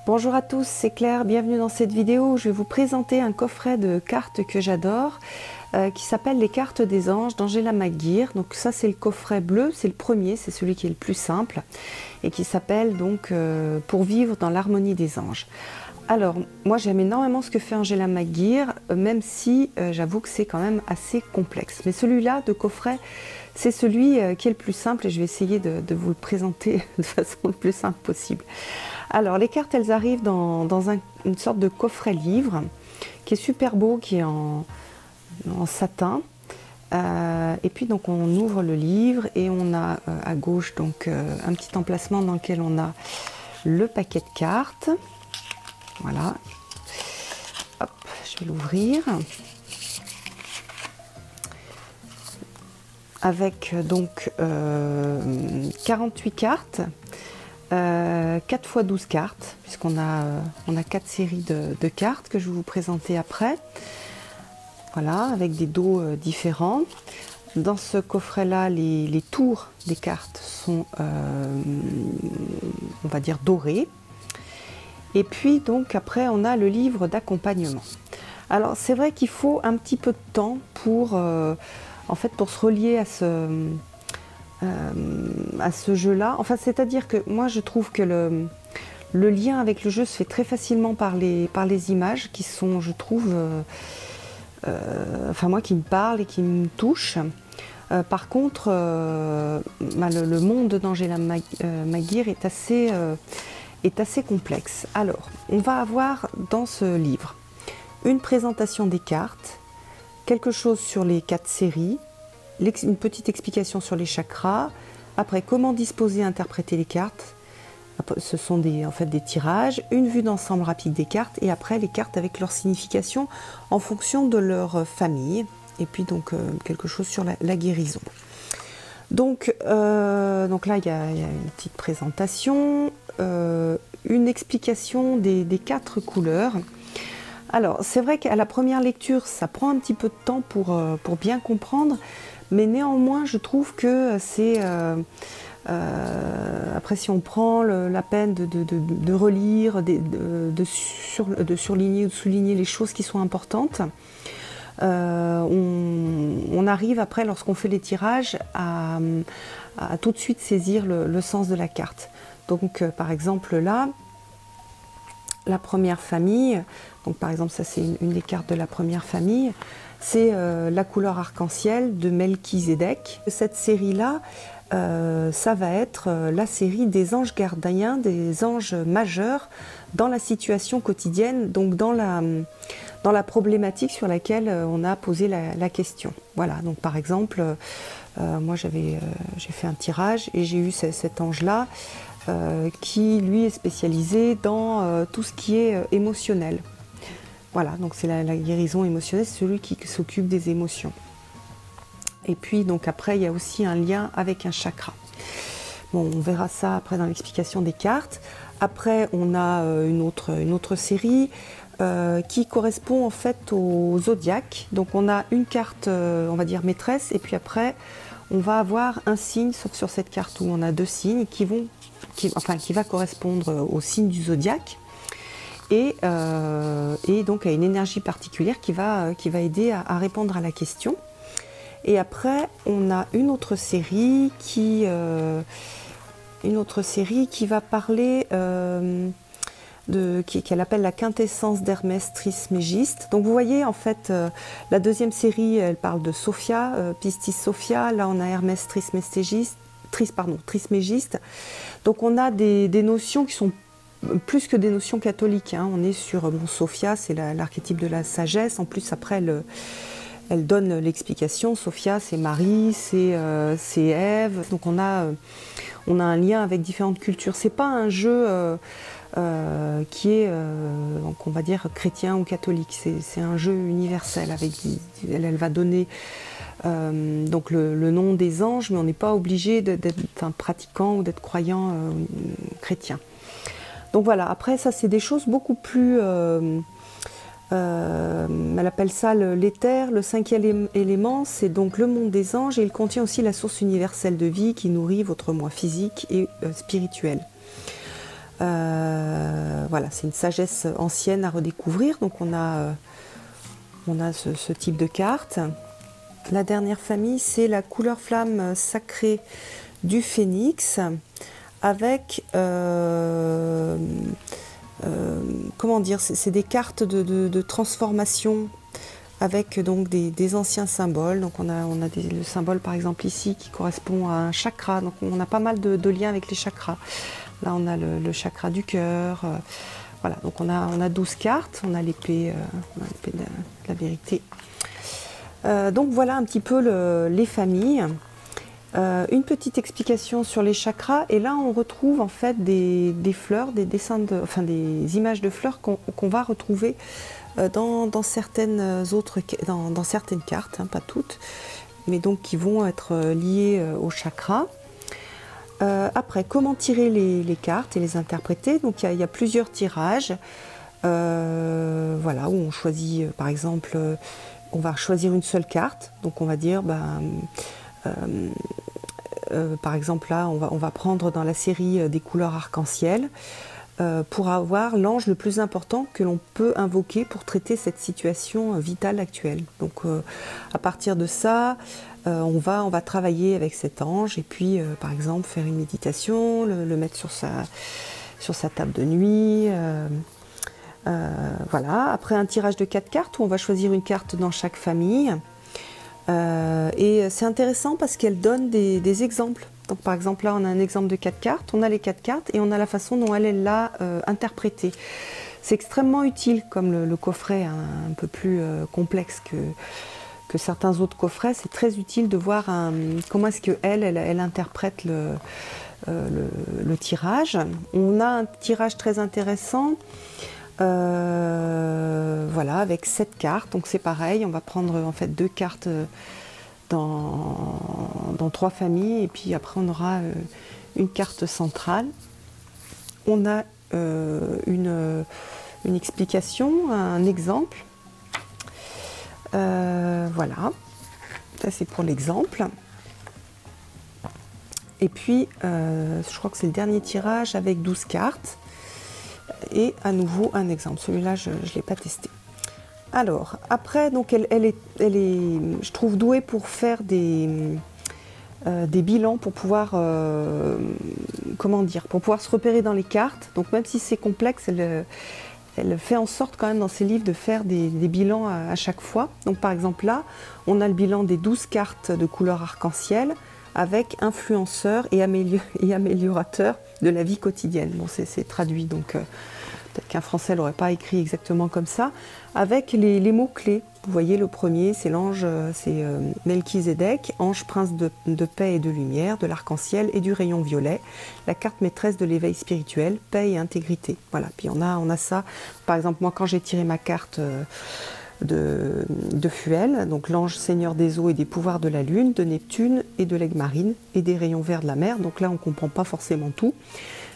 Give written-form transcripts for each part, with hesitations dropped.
Bonjour à tous, c'est Claire, bienvenue dans cette vidéo où je vais vous présenter un coffret de cartes que j'adore qui s'appelle Les cartes des anges d'Angela McGeer. Donc ça c'est le coffret bleu, c'est le premier, c'est celui qui est le plus simple et qui s'appelle donc Pour vivre dans l'harmonie des anges. Alors moi j'aime énormément ce que fait Angela McGeer, même si j'avoue que c'est quand même assez complexe. Mais celui-là de coffret, c'est celui qui est le plus simple et je vais essayer de vous le présenter de façon le plus simple possible. Alors les cartes elles arrivent dans une sorte de coffret livre qui est super beau, qui est en satin. Et puis donc on ouvre le livre et on a à gauche donc un petit emplacement dans lequel on a le paquet de cartes. Voilà. Hop, je vais l'ouvrir. Avec donc 48 cartes. 4 x 12 cartes, puisqu'on a 4 séries de cartes que je vais vous présenter après. Voilà, avec des dos différents. Dans ce coffret-là, les tours des cartes sont, on va dire, dorés. Et puis, donc, après, on a le livre d'accompagnement. Alors, c'est vrai qu'il faut un petit peu de temps pour, en fait, pour se relier à ce jeu-là. Enfin, c'est-à-dire que moi, je trouve que le lien avec le jeu se fait très facilement par les images qui sont, je trouve, enfin moi, qui me parlent et qui me touchent. Par contre, le monde d'Angela McGeer est assez complexe. Alors, on va avoir dans ce livre une présentation des cartes, quelque chose sur les 4 séries, une petite explication sur les chakras, après comment disposer et interpréter les cartes, ce sont en fait des tirages, une vue d'ensemble rapide des cartes et après les cartes avec leur signification en fonction de leur famille et puis donc quelque chose sur la guérison. Donc là il y a une petite présentation, une explication des 4 couleurs. Alors c'est vrai qu'à la première lecture ça prend un petit peu de temps pour bien comprendre. Mais néanmoins, je trouve que c'est... après, si on prend la peine de relire, de surligner ou de souligner les choses qui sont importantes, on arrive après, lorsqu'on fait les tirages, à tout de suite saisir le sens de la carte. Donc, par exemple, là, la première famille, donc par exemple, ça c'est une des cartes de la première famille, c'est la couleur arc-en-ciel de Melchizedek. Cette série-là, ça va être la série des anges gardiens, des anges majeurs dans la situation quotidienne, donc dans la problématique sur laquelle on a posé la question. Voilà, donc par exemple, moi j'ai fait un tirage et j'ai eu cet ange-là qui lui est spécialisé dans tout ce qui est émotionnel. Voilà, donc c'est la guérison émotionnelle, c'est celui qui s'occupe des émotions. Et puis donc après, il y a aussi un lien avec un chakra. Bon, on verra ça après dans l'explication des cartes. Après, on a une autre série qui correspond en fait au zodiaque. Donc on a une carte, on va dire maîtresse, et puis après, on va avoir un signe, sauf sur cette carte où on a 2 signes qui va correspondre au signe du zodiaque. Et donc à une énergie particulière qui va aider à répondre à la question. Et après, on a une autre série qui va parler qu'elle appelle la quintessence d'Hermès Trismégiste. Donc vous voyez en fait la deuxième série, elle parle de Sophia, Pistis Sophia. Là on a Hermès Trismégiste. Donc on a des notions qui sont plus que des notions catholiques, hein. On est sur Sophia, c'est l'archétype de la sagesse. En plus, après, elle donne l'explication. Sophia, c'est Marie, c'est Ève. Donc, on a un lien avec différentes cultures. C'est pas un jeu qui est, on va dire, chrétien ou catholique. C'est un jeu universel. Elle va donner donc le nom des anges, mais on n'est pas obligé d'être un pratiquant ou d'être croyant chrétien. Donc voilà, après ça c'est des choses beaucoup plus, elle appelle ça l'éther, le 5e élément, c'est donc le monde des anges et il contient aussi la source universelle de vie qui nourrit votre moi physique et spirituel. voilà, c'est une sagesse ancienne à redécouvrir. Donc on a ce type de carte. La dernière famille, c'est la couleur flamme sacrée du phénix avec, comment dire, c'est des cartes de transformation avec donc des anciens symboles. Donc on a le symbole par exemple ici qui correspond à un chakra. Donc on a pas mal de liens avec les chakras. Là on a le chakra du cœur. Voilà, donc on a 12 cartes, on a l'épée de la vérité. Donc voilà un petit peu les familles. Une petite explication sur les chakras, et là on retrouve en fait des fleurs, des dessins, des images de fleurs qu'on va retrouver dans certaines cartes, hein, pas toutes, mais donc qui vont être liées aux chakras. Après, comment tirer les cartes et les interpréter? Donc il y a plusieurs tirages, voilà, où on choisit, par exemple, on va choisir une seule carte, donc on va dire, par exemple là, on va prendre dans la série des couleurs arc-en-ciel, pour avoir l'ange le plus important que l'on peut invoquer pour traiter cette situation vitale actuelle. Donc à partir de ça, on va travailler avec cet ange et puis par exemple faire une méditation, le mettre sur sa table de nuit. Voilà. Après un tirage de 4 cartes où on va choisir une carte dans chaque famille. Et c'est intéressant parce qu'elle donne des exemples. Donc par exemple là on a un exemple de 4 cartes, on a les 4 cartes et on a la façon dont elle l'a interprété. C'est extrêmement utile, comme le coffret un peu plus complexe que certains autres coffrets. C'est très utile de voir comment est-ce qu'elle interprète le tirage. On a un tirage très intéressant. Voilà, avec 7 cartes, donc c'est pareil, on va prendre en fait 2 cartes dans 3 familles et puis après on aura une carte centrale. On a une explication, un exemple. Voilà, ça c'est pour l'exemple. Et puis je crois que c'est le dernier tirage avec 12 cartes. Et à nouveau un exemple, celui-là je ne l'ai pas testé. Alors, après, donc elle est, je trouve, douée pour faire des bilans, pour pouvoir, comment dire, pour pouvoir se repérer dans les cartes. Donc même si c'est complexe, elle fait en sorte quand même dans ses livres de faire des bilans à chaque fois. Donc par exemple là, on a le bilan des 12 cartes de couleur arc-en-ciel avec influenceurs et améliorateurs de la vie quotidienne. Bon, c'est traduit, donc peut-être qu'un Français ne l'aurait pas écrit exactement comme ça, avec les mots-clés. Vous voyez, le premier, c'est l'ange, c'est Melchizedek, ange prince de paix et de lumière, de l'arc-en-ciel et du rayon violet, la carte maîtresse de l'éveil spirituel, paix et intégrité. Voilà, puis on a ça. Par exemple, moi, quand j'ai tiré ma carte de Fuel, donc l'ange seigneur des eaux et des pouvoirs de la lune, de Neptune et de l'aigle marine et des rayons verts de la mer. Donc là on ne comprend pas forcément tout,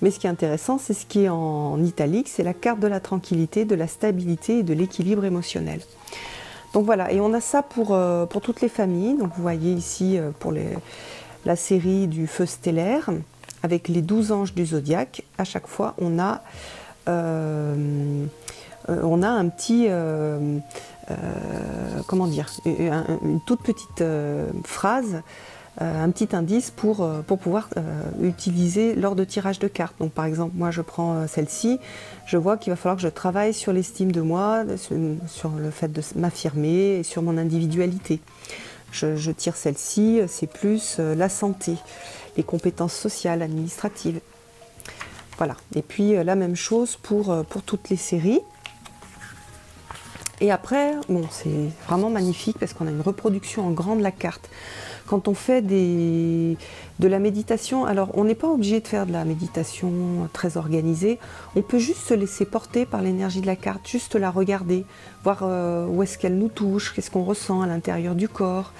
mais ce qui est intéressant, c'est ce qui est en italique, c'est la carte de la tranquillité, de la stabilité et de l'équilibre émotionnel. Donc voilà, et on a ça pour toutes les familles. Donc vous voyez ici pour la série du feu stellaire avec les 12 anges du zodiaque. À chaque fois on a un petit, comment dire, une toute petite phrase, un petit indice pour pouvoir utiliser lors de tirage de cartes. Donc par exemple, moi je prends celle-ci, je vois qu'il va falloir que je travaille sur l'estime de moi, sur le fait de m'affirmer et sur mon individualité. Je tire celle-ci, c'est plus la santé, les compétences sociales, administratives. Voilà, et puis la même chose pour toutes les séries. Et après, bon, c'est vraiment magnifique parce qu'on a une reproduction en grand de la carte. Quand on fait de la méditation, alors on n'est pas obligé de faire de la méditation très organisée, on peut juste se laisser porter par l'énergie de la carte, juste la regarder, voir où est-ce qu'elle nous touche, qu'est-ce qu'on ressent à l'intérieur du corps.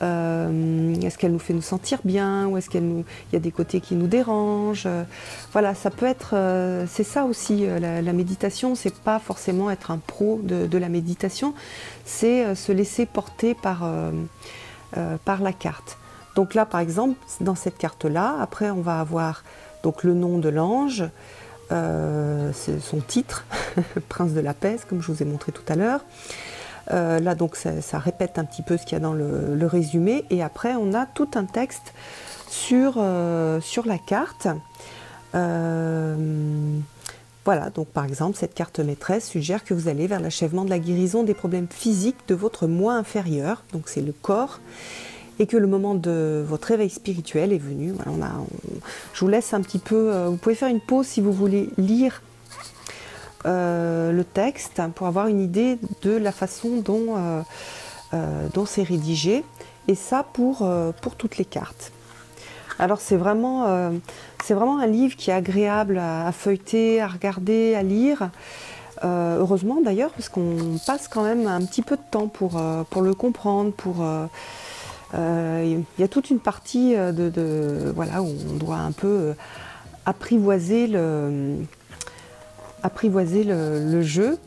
Est-ce qu'elle nous fait nous sentir bien, ou est-ce qu'il y a des côtés qui nous dérangent, voilà, ça peut être, c'est ça aussi, la méditation, c'est pas forcément être un pro de la méditation, c'est se laisser porter par la carte. Donc là par exemple, dans cette carte là, après on va avoir donc le nom de l'ange, c'est son titre, Prince de la paix, comme je vous ai montré tout à l'heure. Là, donc, ça répète un petit peu ce qu'il y a dans le résumé. Et après, on a tout un texte sur la carte. Voilà, donc par exemple, cette carte maîtresse suggère que vous allez vers l'achèvement de la guérison des problèmes physiques de votre moi inférieur, donc c'est le corps, et que le moment de votre réveil spirituel est venu. Voilà, je vous laisse un petit peu, vous pouvez faire une pause si vous voulez lire le texte pour avoir une idée de la façon dont c'est rédigé, et ça pour toutes les cartes. Alors c'est vraiment un livre qui est agréable à feuilleter, à regarder, à lire. Heureusement d'ailleurs, parce qu'on passe quand même un petit peu de temps pour le comprendre. Il y a toute une partie voilà, où on doit un peu apprivoiser le jeu.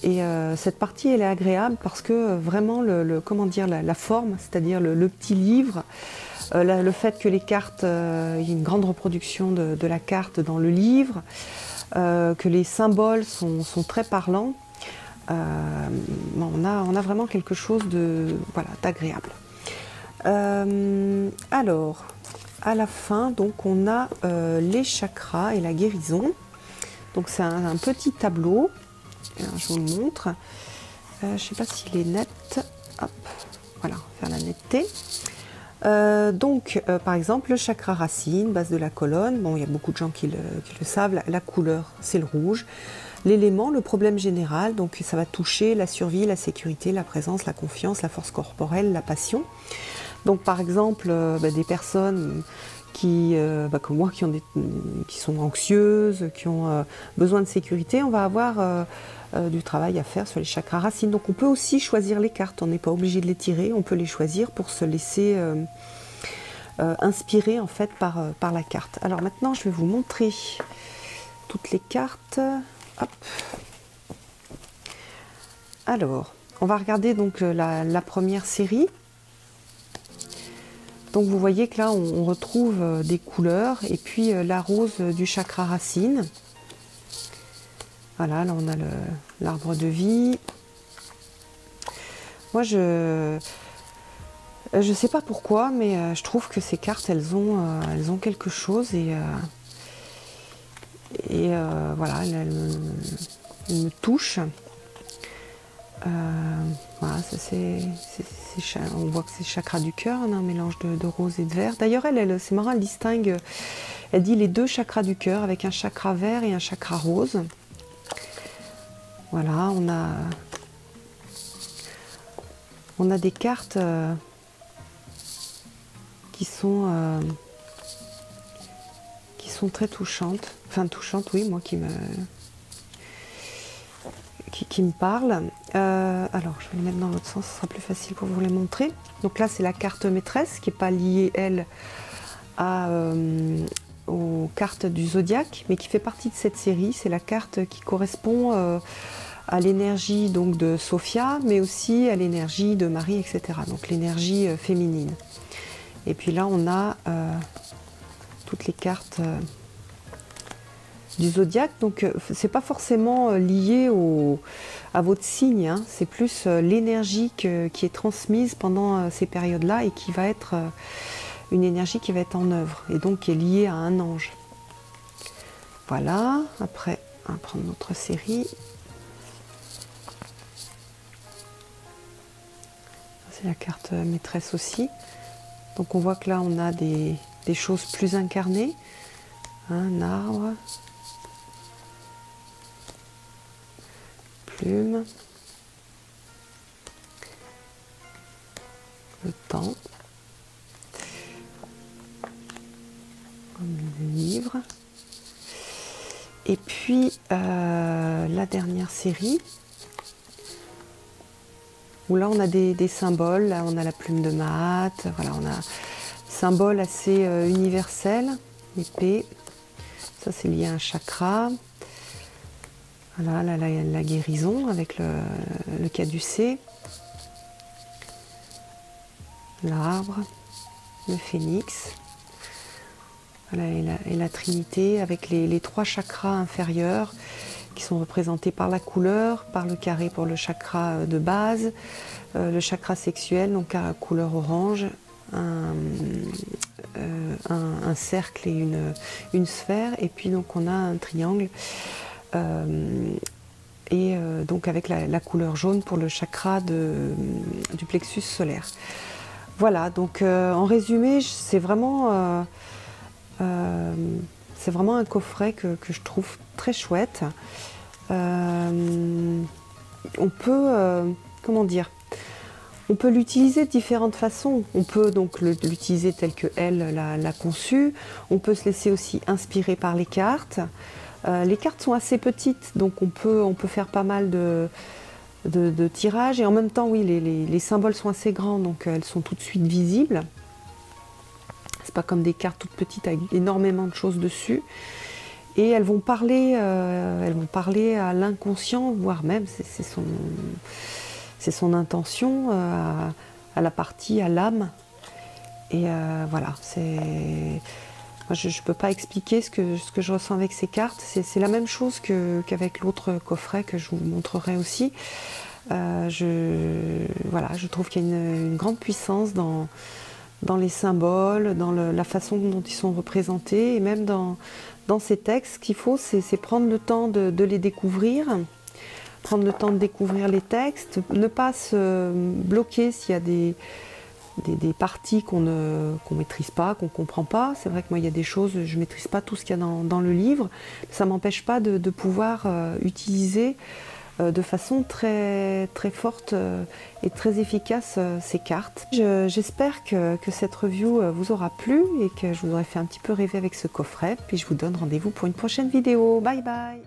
Et cette partie, elle est agréable parce que vraiment comment dire, la forme, c'est-à-dire le petit livre, le fait que les cartes, il y a une grande reproduction de la carte dans le livre, que les symboles sont très parlants, on a vraiment quelque chose d'agréable. Alors, à la fin, donc, on a les chakras et la guérison. Donc c'est un petit tableau. Alors, je vous le montre. Je ne sais pas s'il est net. Hop, voilà, on va faire la netteté. Par exemple, le chakra racine, base de la colonne, bon, il y a beaucoup de gens qui le savent, la couleur, c'est le rouge. L'élément, le problème général, donc ça va toucher la survie, la sécurité, la présence, la confiance, la force corporelle, la passion. Donc, par exemple, des personnes comme moi, qui sont anxieuses, qui ont besoin de sécurité, on va avoir du travail à faire sur les chakras racines. Donc on peut aussi choisir les cartes, on n'est pas obligé de les tirer, on peut les choisir pour se laisser inspirer en fait par la carte. Alors maintenant je vais vous montrer toutes les cartes. Hop. Alors, on va regarder donc la première série. Donc vous voyez que là on retrouve des couleurs et puis la rose du chakra racine. Voilà, là on a l'arbre de vie. Moi je sais pas pourquoi, mais je trouve que ces cartes elles ont quelque chose et voilà, elles me touchent. Voilà, on voit que c'est chakra du cœur, un mélange de rose et de vert. D'ailleurs, c'est marrant, elle distingue, elle dit les deux chakras du cœur avec un chakra vert et un chakra rose. Voilà, on a des cartes qui sont très touchantes. Enfin, touchantes, oui, moi qui me parle. Alors, je vais les mettre dans l'autre sens, ce sera plus facile pour vous les montrer. Donc là, c'est la carte maîtresse qui n'est pas liée, elle, aux cartes du zodiaque, mais qui fait partie de cette série. C'est la carte qui correspond à l'énergie donc de Sophia, mais aussi à l'énergie de Marie, etc. Donc l'énergie féminine. Et puis là, on a toutes les cartes du zodiaque, donc c'est pas forcément lié à votre signe, hein. C'est plus l'énergie qui est transmise pendant ces périodes-là et qui va être une énergie qui va être en œuvre et donc qui est liée à un ange. Voilà, après on va prendre notre série. C'est la carte maîtresse aussi. Donc on voit que là on a des choses plus incarnées. Un arbre. Plume, le temps, le livre, et puis la dernière série, où là on a des symboles, là on a la plume de Maat, voilà, on a un symbole assez universel, l'épée, ça c'est lié à un chakra. Voilà, là, la guérison avec le caducée, l'arbre, le phénix. Voilà, et la Trinité avec les 3 chakras inférieurs qui sont représentés par la couleur, par le carré pour le chakra de base, le chakra sexuel, donc à couleur orange, un cercle et une sphère, et puis donc on a un triangle, donc avec la couleur jaune pour le chakra du plexus solaire. Voilà, donc en résumé, c'est vraiment un coffret que je trouve très chouette. On peut, comment dire, on peut l'utiliser de différentes façons. On peut donc l'utiliser tel que elle l'a conçu. On peut se laisser aussi inspirer par les cartes. Les cartes sont assez petites, donc on peut faire pas mal de tirages. Et en même temps, oui, les symboles sont assez grands, donc elles sont tout de suite visibles. C'est pas comme des cartes toutes petites avec énormément de choses dessus. Et elles vont parler à l'inconscient, voire même, c'est son intention, à la partie, à l'âme. Et voilà, moi, je ne peux pas expliquer ce que je ressens avec ces cartes. C'est la même chose qu'avec l'autre coffret que je vous montrerai aussi. Voilà, je trouve qu'il y a une grande puissance dans les symboles, dans la façon dont ils sont représentés, et même dans ces textes. Ce qu'il faut, c'est prendre le temps de les découvrir, prendre le temps de découvrir les textes, ne pas se bloquer s'il y a des parties qu'on maîtrise pas, qu'on comprend pas. C'est vrai que moi, il y a des choses, je maîtrise pas tout ce qu'il y a dans le livre. Ça m'empêche pas de pouvoir utiliser de façon très, très forte et très efficace ces cartes. J'espère que cette review vous aura plu et que je vous aurai fait un petit peu rêver avec ce coffret. Puis je vous donne rendez-vous pour une prochaine vidéo. Bye bye!